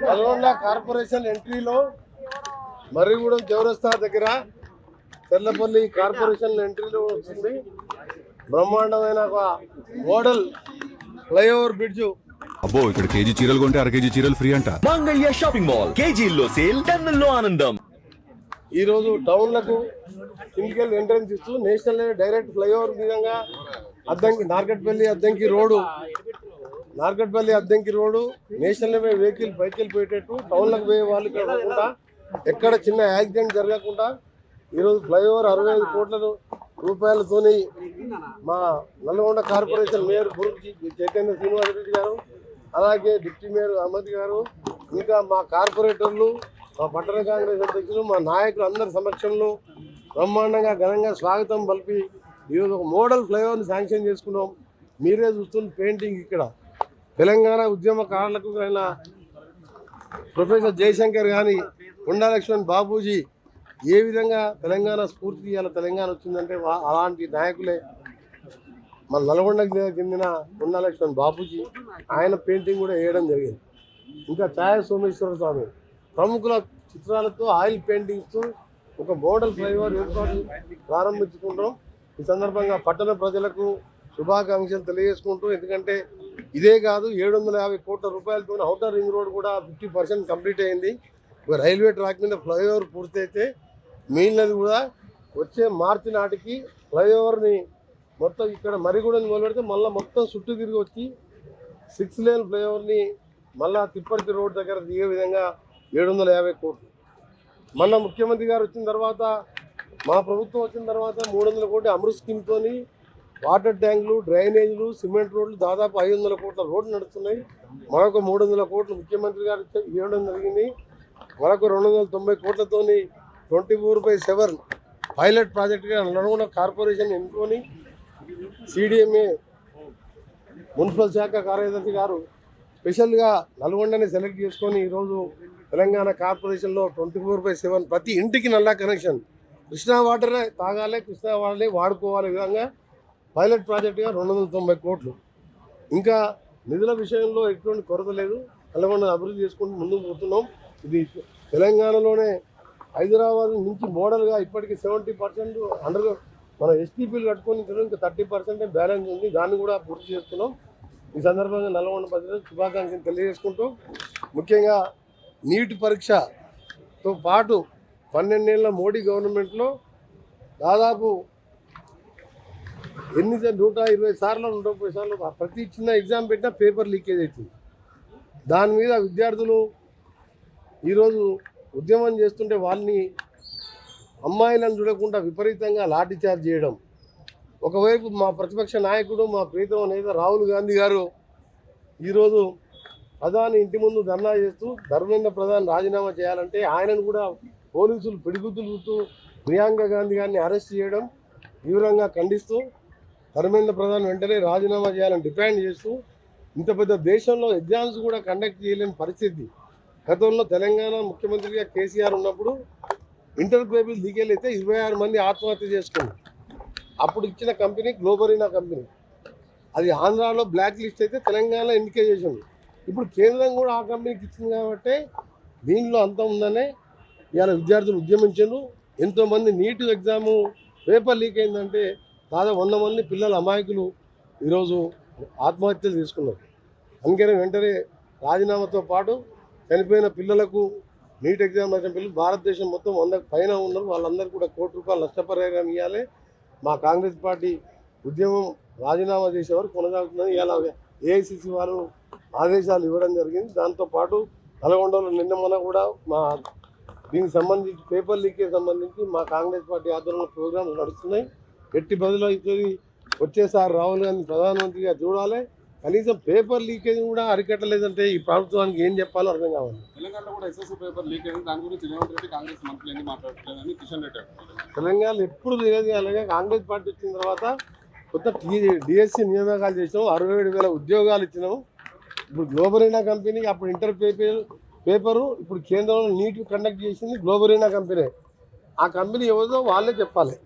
Nalgonda corporation ఎంట్రీలో Marrigudem చౌరస్తా దగ్గర Tellapalli corporation ఎంట్రీలో వచ్చింది బ్రహ్మాండమైన ఒక మోడల్ ఫ్లైఓవర్ బ్రిడ్జ్. అబ్బో, ఇక్కడ కేజీ చీరలు కొంటే అర కేజీ చీరలు ఫ్రీ అంట. మంగళ్య షాపింగ్ మాల్, కేజీల్లో సేల్, టన్నుల్లో ఆనందం. ఈ రోజు టౌన్లకు కెమికల్ ఎంట్రన్స్ ఇస్తూ నేషనల్ డైరెక్ట్ ఫ్లైఓవర్ విధంగా Addanki Narketpally Addanki road national vehicle పోయేటట్టు టౌన్లకు పోయే వాళ్ళు కాకుండా ఎక్కడ చిన్న యాక్సిడెంట్ జరగకుండా ఈరోజు ఫ్లైఓవర్ 65 కోట్ల రూపాయలతోని మా నల్గొండ కార్పొరేషన్ మేయర్ గురించి చైతన్య శ్రీనివాసరెడ్డి గారు, అలాగే డిప్యూటీ మేయర్ అహ్మద్ గారు, ఇంకా మా కార్పొరేటర్లు, మా పట్టణ కాంగ్రెస్ అధ్యక్షులు, మా నాయకులు అందరి సమక్షంలో బ్రహ్మాండంగా ఘనంగా స్వాగతం పలిపి ఈరోజు ఒక మోడల్ ఫ్లైఓవర్ని శాంక్షన్ చేసుకున్నాం. మీరే చూస్తున్న పెయింటింగ్ ఇక్కడ తెలంగాణ ఉద్యమకారులకు అయిన ప్రొఫెసర్ జయశంకర్ కానీ, కొండా లక్ష్మణ్ బాబూజీ ఏ విధంగా తెలంగాణ స్ఫూర్తి ఇవాళ తెలంగాణ వచ్చిందంటే అలాంటి నాయకులే మన నల్గొండకు చెందిన కొండా లక్ష్మణ్ బాబూజీ, ఆయన పెయింటింగ్ కూడా వేయడం జరిగింది. ఇంకా ఛాయ సోమేశ్వర స్వామి ప్రముఖుల చిత్రాలతో ఆయిల్ పెయింటింగ్స్తో ఒక మోడల్ ఫ్లైఓవర్ ఏర్పాటు ప్రారంభించుకుంటాం. ఈ సందర్భంగా పట్టణ ప్రజలకు శుభాకాంక్షలు తెలియజేసుకుంటూ, ఎందుకంటే ఇదే కాదు 750 కోట్ల రూపాయలతో ఔటర్ రింగ్ రోడ్ కూడా 50% కంప్లీట్ అయింది. ఒక రైల్వే ట్రాక్ మీద ఫ్లైఓవర్ పూర్తయితే మిగిలినది కూడా వచ్చే మార్చి నాటికి ఫ్లైఓవర్ని మొత్తం ఇక్కడ మర్రిగూడెం మొదలుపెడితే మళ్ళీ మొత్తం చుట్టూ తిరిగి వచ్చి 6 లేన్ ఫ్లైఓవర్ని మళ్ళా తిప్పర్తి రోడ్ దగ్గర దిగే విధంగా 750 కోట్లు. మొన్న ముఖ్యమంత్రి గారు వచ్చిన తర్వాత, మా ప్రభుత్వం వచ్చిన తర్వాత 300 కోట్ల అమృత్ స్కీమ్తో వాటర్ ట్యాంకులు, డ్రైనేజీలు, సిమెంట్ రోడ్లు దాదాపు 500 కోట్ల రోడ్లు నడుస్తున్నాయి. మరొక 300 కోట్లు ముఖ్యమంత్రి గారు ఇవ్వడం జరిగింది. మరొక 290 కోట్లతోని 24/7 పైలట్ ప్రాజెక్టుగా నల్గొండ కార్పొరేషన్ ఎన్నుకొని సిడిఎంఏ మున్సిపల్ శాఖ కార్యదర్శి గారు స్పెషల్గా నల్గొండని సెలెక్ట్ చేసుకొని ఈరోజు తెలంగాణ కార్పొరేషన్లో 24/7 ప్రతి ఇంటికి నల్లా కనెక్షన్, కృష్ణా వాటరే తాగాలి, కృష్ణా వాటరే వాడుకోవాలి విధంగా పైలట్ ప్రాజెక్టుగా 290 కోట్లు. ఇంకా నిధుల విషయంలో ఎటువంటి కొరత లేదు. నల్గొండ అభివృద్ధి చేసుకుంటూ ముందుకు పోతున్నాం. ఇది తెలంగాణలోనే హైదరాబాద్ నుంచి మోడల్గా ఇప్పటికీ 70% అండర్ మన ఎస్టీపీలు కట్టుకొని ఇంకా 30% బ్యాలెన్స్ ఉంది. దాన్ని కూడా పూర్తి చేస్తున్నాం. ఈ సందర్భంగా నల్గొండ ప్రజలకు శుభాకాంక్షలు తెలియజేసుకుంటూ, ముఖ్యంగా నీట్ పరీక్షతో పాటు 12 ఏళ్ల మోడీ గవర్నమెంట్లో దాదాపు 120 సార్లు 130 సార్లు ప్రతి చిన్న ఎగ్జామ్ పెట్టినా పేపర్ లీకేజ్ అవుతుంది. దాని మీద విద్యార్థులు ఈరోజు ఉద్యమం చేస్తుంటే వాళ్ళని అమ్మాయిలను చూడకుండా విపరీతంగా లాఠీ చార్జ్ చేయడం. ఒకవైపు మా ప్రతిపక్ష నాయకుడు, మా ప్రీతమ నేత రాహుల్ గాంధీ గారు ఈరోజు ప్రధాని ఇంటి ముందు ధర్నా చేస్తూ ధర్మేంద్ర ప్రధాన్ రాజీనామా చేయాలంటే ఆయనను కూడా పోలీసులు పిడిగుద్దులుతూ ప్రియాంక గాంధీ గారిని అరెస్ట్ చేయడం తీవ్రంగా ఖండిస్తూ ధర్మేంద్ర ప్రధాన్ వెంటనే రాజీనామా చేయాలని డిమాండ్ చేస్తూ, ఇంత పెద్ద దేశంలో ఎగ్జామ్స్ కూడా కండక్ట్ చేయలేని పరిస్థితి. గతంలో తెలంగాణ ముఖ్యమంత్రిగా కేసీఆర్ ఉన్నప్పుడు ఇంటర్ పేపర్లు లీకెళ్ళైతే 26 మంది ఆత్మహత్య చేసుకున్నారు. అప్పుడు ఇచ్చిన కంపెనీ గ్లోబరీనా కంపెనీ, అది ఆంధ్రాలో బ్లాక్ లిస్ట్ అయితే తెలంగాణలో ఎన్నిక చేసింది. ఇప్పుడు కేంద్రం కూడా ఆ కంపెనీకి ఇచ్చింది కాబట్టి దీనిలో అంత ఉందనే ఇవాళ విద్యార్థులు ఉద్యమించారు. ఎంతోమంది నీట్ ఎగ్జాము పేపర్ లీక్ అయిందంటే దాదాపు 100 మంది పిల్లల అమాయకులు ఈరోజు ఆత్మహత్యలు తీసుకున్నారు. అందుకని వెంటనే రాజీనామాతో పాటు చనిపోయిన పిల్లలకు నీట్ ఎగ్జామ్ రాసిన పిల్లలు భారతదేశం మొత్తం 100 పైన ఉన్నారు. వాళ్ళందరూ కూడా ₹1 కోటి నష్టపరిహారం ఇవ్వాలి. మా కాంగ్రెస్ పార్టీ ఉద్యమం రాజీనామా చేసేవారు కొనసాగుతుందని ఇలా ఏఐసిసి వారు ఆదేశాలు ఇవ్వడం జరిగింది. దాంతోపాటు నల్గొండలో నిన్న మొన్న కూడా మా దీనికి సంబంధించి పేపర్ లీకేజ్ సంబంధించి మా కాంగ్రెస్ పార్టీ ఆధ్వర్యంలో ప్రోగ్రామ్స్ నడుస్తున్నాయి. ఎట్టి బదులు అవుతుంది వచ్చేసారి రాహుల్ గాంధీ ప్రధానమంత్రిగా చూడాలి. కనీసం పేపర్ లీకేజ్ కూడా అరికట్టలేదంటే ఈ ప్రభుత్వానికి ఏం చెప్పాలో అర్థం కావాలి. తెలంగాణలో కూడా ఎస్ఎస్సీ పేపర్ లీక్ అయింది. దాని గురించి రేవంత్ రెడ్డి కాంగ్రెస్ మంత్రులు ఎందుకు మాట్లాడలేదని కిషన్ రెడ్డి అంటున్నారు. తెలంగాణలో ఎప్పుడు లేదు. అలాగే కాంగ్రెస్ పార్టీ వచ్చిన తర్వాత కొత్త డిఎస్సి నియామకాలు చేసినాము, 67,000 ఉద్యోగాలు ఇచ్చినాము. ఇప్పుడు గ్లోబరీనా కంపెనీకి అప్పుడు ఇంటర్ పేపరు ఇప్పుడు కేంద్రంలో నీట్ కండక్ట్ చేసింది గ్లోబరీనా కంపెనీ. ఆ కంపెనీ ఎవరిదో వాళ్ళే చెప్పాలి.